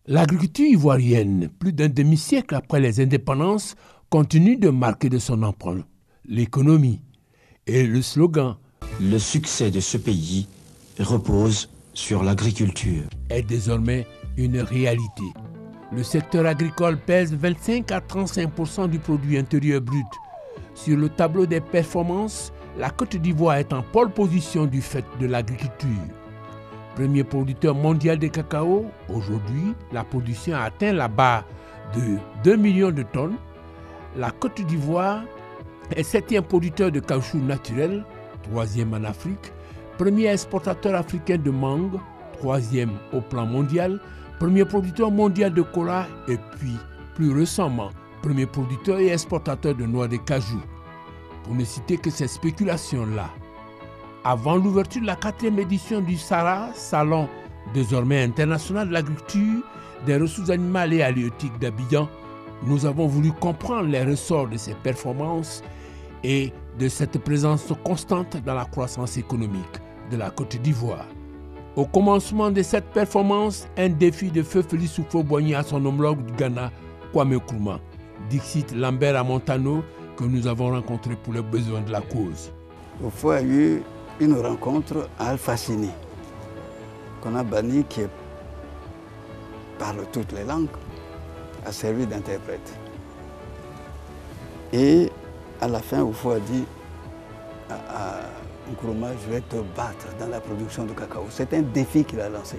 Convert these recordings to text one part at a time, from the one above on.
L'agriculture ivoirienne, plus d'un demi-siècle après les indépendances, continue de marquer de son empreinte l'économie. Et le slogan « Le succès de ce pays repose sur l'agriculture » est désormais une réalité. Le secteur agricole pèse 25 à 35% du produit intérieur brut. Sur le tableau des performances, la Côte d'Ivoire est en pole position du fait de l'agriculture. Premier producteur mondial de cacao, aujourd'hui, la production a atteint la barre de 2 millions de tonnes. La Côte d'Ivoire est 7e producteur de caoutchouc naturel, 3e en Afrique, premier exportateur africain de mangue, 3e au plan mondial, premier producteur mondial de cola et puis, plus récemment, premier producteur et exportateur de noix de cajou. Pour ne citer que ces spéculations-là. Avant l'ouverture de la 4e édition du SARA, Salon désormais international de l'agriculture, des ressources animales et halieutiques d'Abidjan, nous avons voulu comprendre les ressorts de ces performances et de cette présence constante dans la croissance économique de la Côte d'Ivoire. Au commencement de cette performance, un défi de feu Félix Houphouët-Boigny à son homologue du Ghana, Kwame Nkrumah, dixit Lambert Amontano, que nous avons rencontré pour les besoins de la cause. Houphouët a eu une rencontre à Al-Fassini, qu'on a banni, qui parle toutes les langues, a servi d'interprète. Et à la fin, Houphouët a dit à Nkrumah, je vais te battre dans la production de cacao. C'est un défi qu'il a lancé.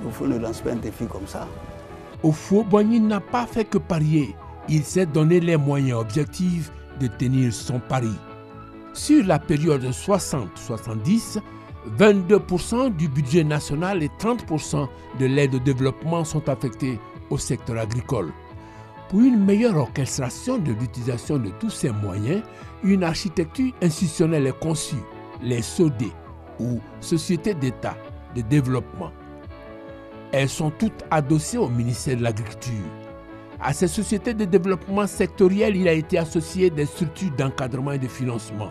Houphouët ne lance pas un défi comme ça. Houphouët-Boigny n'a pas fait que parier. Il s'est donné les moyens objectifs de tenir son pari. Sur la période 60-70, 22% du budget national et 30% de l'aide au développement sont affectés au secteur agricole. Pour une meilleure orchestration de l'utilisation de tous ces moyens, une architecture institutionnelle est conçue, les SODE, ou Sociétés d'État de développement. Elles sont toutes adossées au ministère de l'Agriculture. À ces sociétés de développement sectoriel, il a été associé des structures d'encadrement et de financement.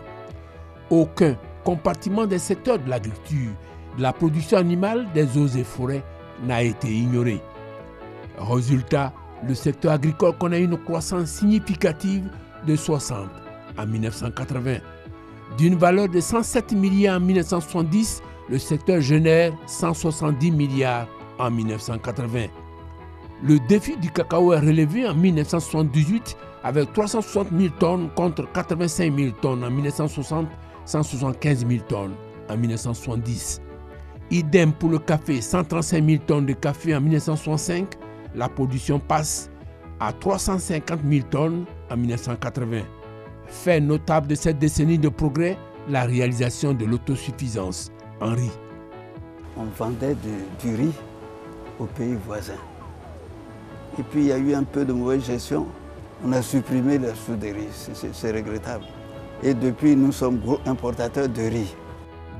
Aucun compartiment des secteurs de l'agriculture, de la production animale, des eaux et forêts n'a été ignoré. Résultat, le secteur agricole connaît une croissance significative de 60 en 1980. D'une valeur de 107 milliards en 1970, le secteur génère 170 milliards en 1980. Le défi du cacao est relevé en 1978 avec 360 000 tonnes contre 85 000 tonnes en 1960, 175 000 tonnes en 1970. Idem pour le café, 135 000 tonnes de café en 1965, la production passe à 350 000 tonnes en 1980. Fait notable de cette décennie de progrès, la réalisation de l'autosuffisance en riz. On vendait du riz aux pays voisins. Et puis il y a eu un peu de mauvaise gestion. On a supprimé la soute de riz, c'est regrettable. Et depuis, nous sommes gros importateurs de riz.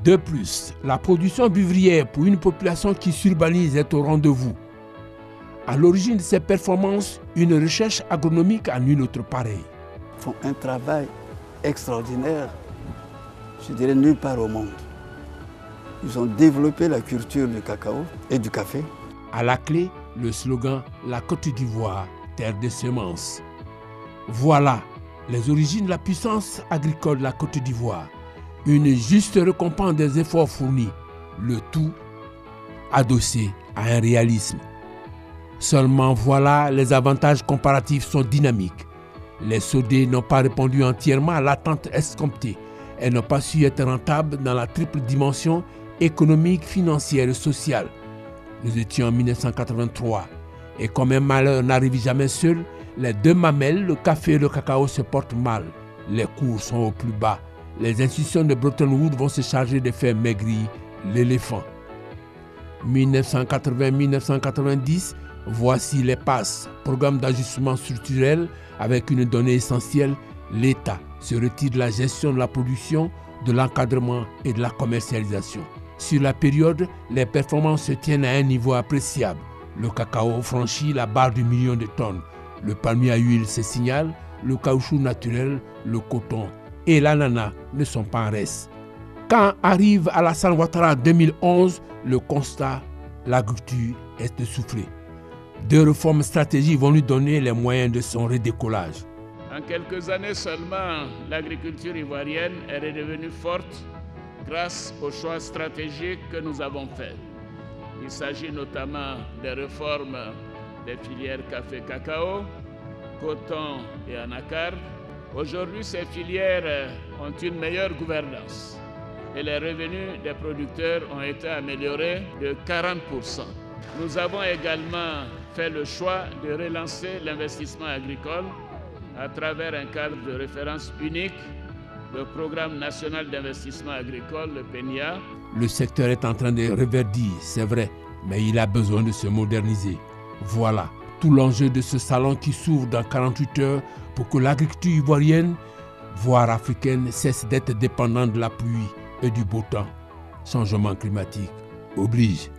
De plus, la production vivrière pour une population qui s'urbanise est au rendez-vous. À l'origine de ces performances, une recherche agronomique à nul autre pareil. Ils font un travail extraordinaire, je dirais nulle part au monde. Ils ont développé la culture du cacao et du café. À la clé, le slogan « La Côte d'Ivoire, terre de semences ». Voilà les origines de la puissance agricole de la Côte d'Ivoire. Une juste récompense des efforts fournis, le tout adossé à un réalisme. Seulement voilà, les avantages comparatifs sont dynamiques. Les SODE n'ont pas répondu entièrement à l'attente escomptée. Elles n'ont pas su être rentables dans la triple dimension économique, financière et sociale. Nous étions en 1983 et comme un malheur n'arrive jamais seul, les deux mamelles, le café et le cacao se portent mal. Les cours sont au plus bas. Les institutions de Bretton Woods vont se charger de faire maigrir l'éléphant. 1980-1990, voici les passes, programme d'ajustement structurel avec une donnée essentielle, l'État se retire de la gestion de la production, de l'encadrement et de la commercialisation. Sur la période, les performances se tiennent à un niveau appréciable. Le cacao franchit la barre du million de tonnes. Le palmier à huile se signale, le caoutchouc naturel, le coton et l'ananas ne sont pas en reste. Quand arrive Alassane Ouattara en 2011, le constat, l'agriculture est essoufflée. Deux réformes stratégiques vont lui donner les moyens de son redécollage. En quelques années seulement, l'agriculture ivoirienne est redevenue forte grâce aux choix stratégiques que nous avons faits. Il s'agit notamment des réformes des filières café-cacao, coton et anacarde. Aujourd'hui, ces filières ont une meilleure gouvernance et les revenus des producteurs ont été améliorés de 40%. Nous avons également fait le choix de relancer l'investissement agricole à travers un cadre de référence unique, le Programme national d'investissement agricole, le PNIA. Le secteur est en train de reverdir, c'est vrai, mais il a besoin de se moderniser. Voilà tout l'enjeu de ce salon qui s'ouvre dans 48 heures pour que l'agriculture ivoirienne, voire africaine, cesse d'être dépendante de la pluie et du beau temps. Changement climatique oblige.